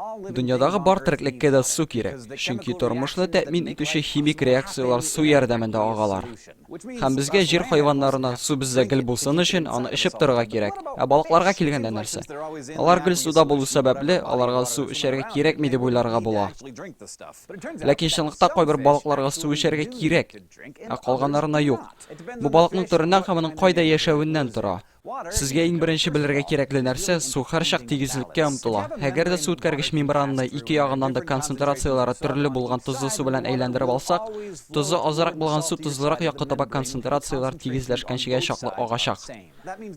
Дөньядагы бар тереклеккә дә су кирәк, чөнки тормышны тәэмин итүче химик реакциялар су ярдәмендә агалар. Һәм безгә җир хайваннарына су бездә гел булсын өчен аны эчеп торырга кирәк. Ә балыкларга килгәндә нәрсә? Алар гел суда булу сәбәпле, аларга су эчәргә кирәкми дип уйларга була. Ләкин чынлыкта кайбер балыкларга су эчәргә кирәк, ә калганнарына юк. Бу балыкның төреннән һәм аның кайда яшәвеннән тора. Сезгә иң беренче белергә кирәкле нәрсә су һәрчак тигезлеккә омтыла. Әгәр дә су үткәргеч мембрананы ике ягыннан да концентрациялары төрле булган тозлы су белән әйләндереп алсак, тозы азрак булган су тозлырак якка таба концентрациялар тигезләшкәнчегә чаклы агачак.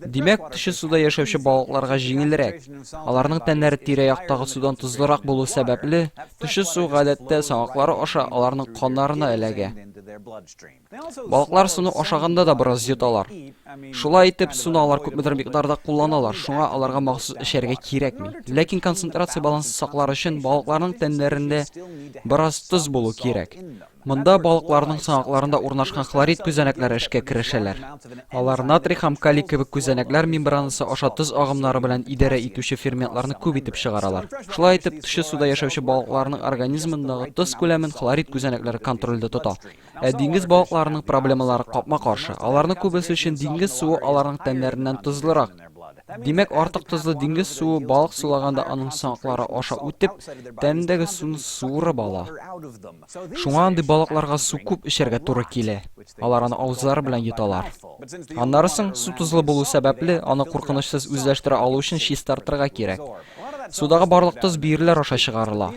Димәк, төше суда яшәүче балыкларга җиңелрәк. Аларның тәннәре тирә-яктагы судан тозлырак булу сәбәпле, төше су гадәттә саңаклары аша аларның каннарына эләгә. Балыклар суны ашаганда да бераз йоталар. Шулай итеп, суны алар күпмедер микъдарда кулланалар, шуңа аларга махсус эчәргә кирәкми. Ләкин концентрация балансын саклар өчен балыкларның тәннәрендә бераз тоз булу кирәк. Монда балыкларның саңакларында урнашкан хлорид күзәнәкләре эшкә керешәләр. Алар натрий һәм калий кебек күзәнәкләр мембранасы аша тоз агымнары белән идарә итүче ферментларны күп итеп чыгаралар. Шулай итеп, төше суда яшәүче балыкларның организмындагы тоз күләмен хлорид күзәнәкләре контрольдә тота. Ә диңгез балыкларының проблемалары капма-каршы. Аларны күбесе өчен диңгез суы аларның тәннәреннән тозлырак. Димәк, артык тозлы диңгез суы балык сулаганда аның саңаклары аша үтеп, тәнендәге суны суырып ала. Шуңа андый балыкларга су күп эчәргә туры килә. Алар аны авызлары белән йоталар. Аннары соң су тозлы булу сәбәпле, аны куркынычсыз үзләштерә алу өчен чистартырга кирәк. Судагы барлык тоз биерләр аша чыгарыла.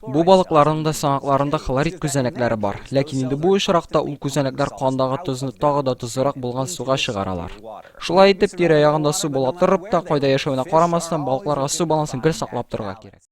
Бу балыкларның да саңакларында хлорид күзәнәкләре бар, ләкин инде бу очракта ул күзәнәкләр кандагы тозны тагы да тозрак булган суга чыгаралар. Шулай итеп, тирә-ягында су була торып та, кайда яшәвенә карамастан, балыкларга су балансын гел саклап торырга кирәк.